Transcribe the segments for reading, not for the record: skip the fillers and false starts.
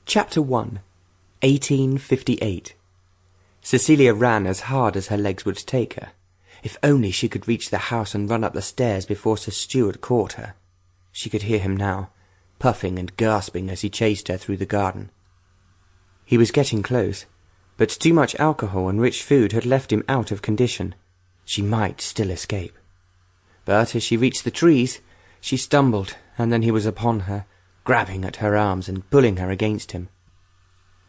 Chapter 1. 1858. Cecilia ran as hard as her legs would take her. If only she could reach the house and run up the stairs before Sir Stuart caught her. She could hear him now, puffing and gasping as he chased her through the garden. He was getting close, but too much alcohol and rich food had left him out of condition. She might still escape. But as she reached the trees, she stumbled, and then he was upon her, grabbing at her arms and pulling her against him.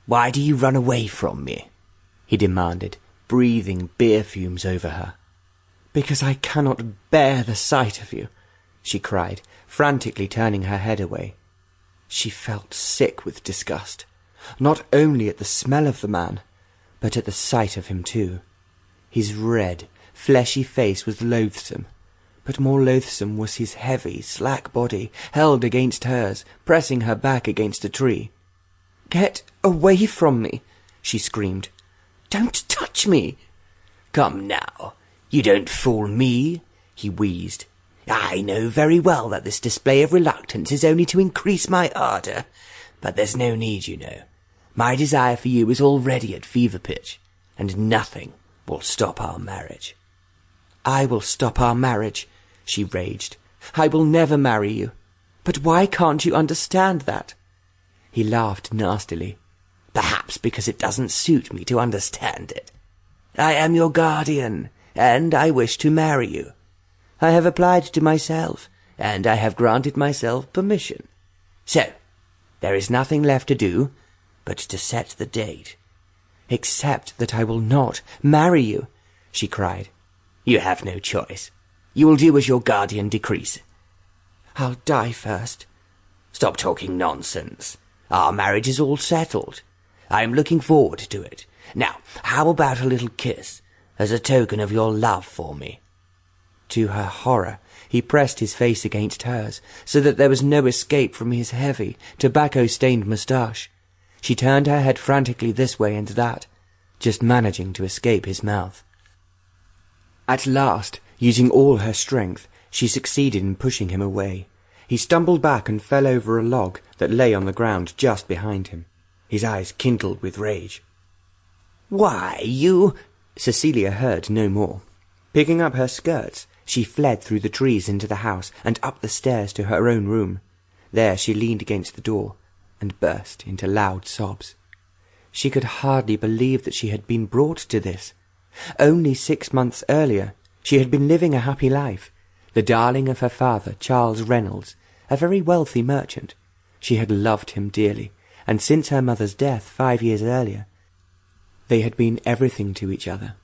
"Why do you run away from me?" he demanded, breathing beer fumes over her. "Because I cannot bear the sight of you," she cried, frantically turning her head away. She felt sick with disgust, not only at the smell of the man, but at the sight of him too. His red, fleshy face was loathsome, but more loathsome was his heavy, slack body, held against hers, pressing her back against a tree. "Get away from me," she screamed. "Don't touch me." "Come now, you don't fool me," he wheezed. "I know very well that this display of reluctance is only to increase my ardour, but there's no need, you know. My desire for you is already at fever pitch, and nothing will stop our marriage." "I will stop our marriage," she raged. "I will never marry you. But why can't you understand that?" He laughed nastily. "Perhaps because it doesn't suit me to understand it. I am your guardian, and I wish to marry you. I have applied to myself, and I have granted myself permission. So, there is nothing left to do but to set the date." "Except that I will not marry you," she cried. "You have no choice. You will do as your guardian decrees." "I'll die first." "Stop talking nonsense. Our marriage is all settled. I am looking forward to it. Now, how about a little kiss, as a token of your love for me?" To her horror, he pressed his face against hers, so that there was no escape from his heavy, tobacco-stained moustache. She turned her head frantically this way and that, just managing to escape his mouth. At last, using all her strength, she succeeded in pushing him away. He stumbled back and fell over a log that lay on the ground just behind him. His eyes kindled with rage. "Why, you—" Cecilia heard no more. Picking up her skirts, she fled through the trees into the house and up the stairs to her own room. There she leaned against the door and burst into loud sobs. She could hardly believe that she had been brought to this. Only 6 months earlier, she had been living a happy life, the darling of her father, Charles Reynolds, a very wealthy merchant. She had loved him dearly, and since her mother's death 5 years earlier, they had been everything to each other.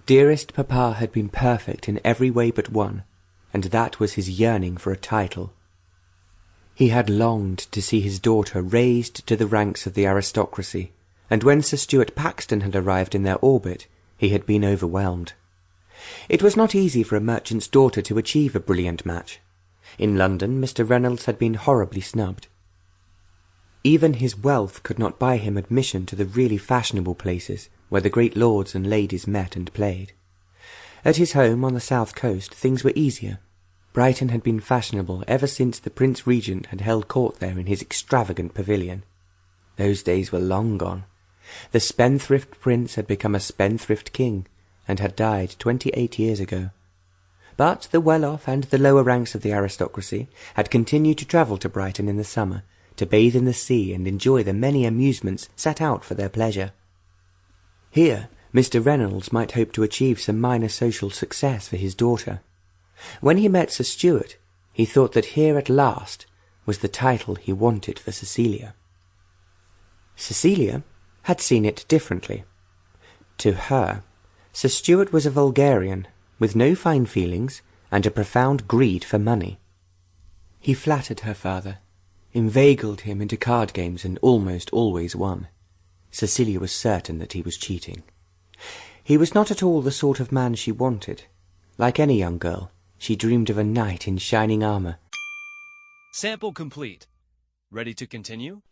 Dearest Papa had been perfect in every way but one, and that was his yearning for a title. He had longed to see his daughter raised to the ranks of the aristocracy, and when Sir Stuart Paxton had arrived in their orbit, he had been overwhelmed. It was not easy for a merchant's daughter to achieve a brilliant match. In London, Mr. Reynolds had been horribly snubbed. Even his wealth could not buy him admission to the really fashionable places where the great lords and ladies met and played. At his home on the south coast, things were easier. Brighton had been fashionable ever since the Prince Regent had held court there in his extravagant pavilion. Those days were long gone. The spendthrift prince had become a spendthrift king, and had died 28 years ago. But the well-off and the lower ranks of the aristocracy had continued to travel to Brighton in the summer, to bathe in the sea and enjoy the many amusements set out for their pleasure. Here, Mr. Reynolds might hope to achieve some minor social success for his daughter. When he met Sir Stuart, he thought that here at last was the title he wanted for Cecilia. Cecilia had seen it differently. To her, Sir Stuart was a vulgarian, with no fine feelings and a profound greed for money. He flattered her father, inveigled him into card games, and almost always won. Cecilia was certain that he was cheating. He was not at all the sort of man she wanted. Like any young girl, she dreamed of a knight in shining armour. Sample complete. Ready to continue?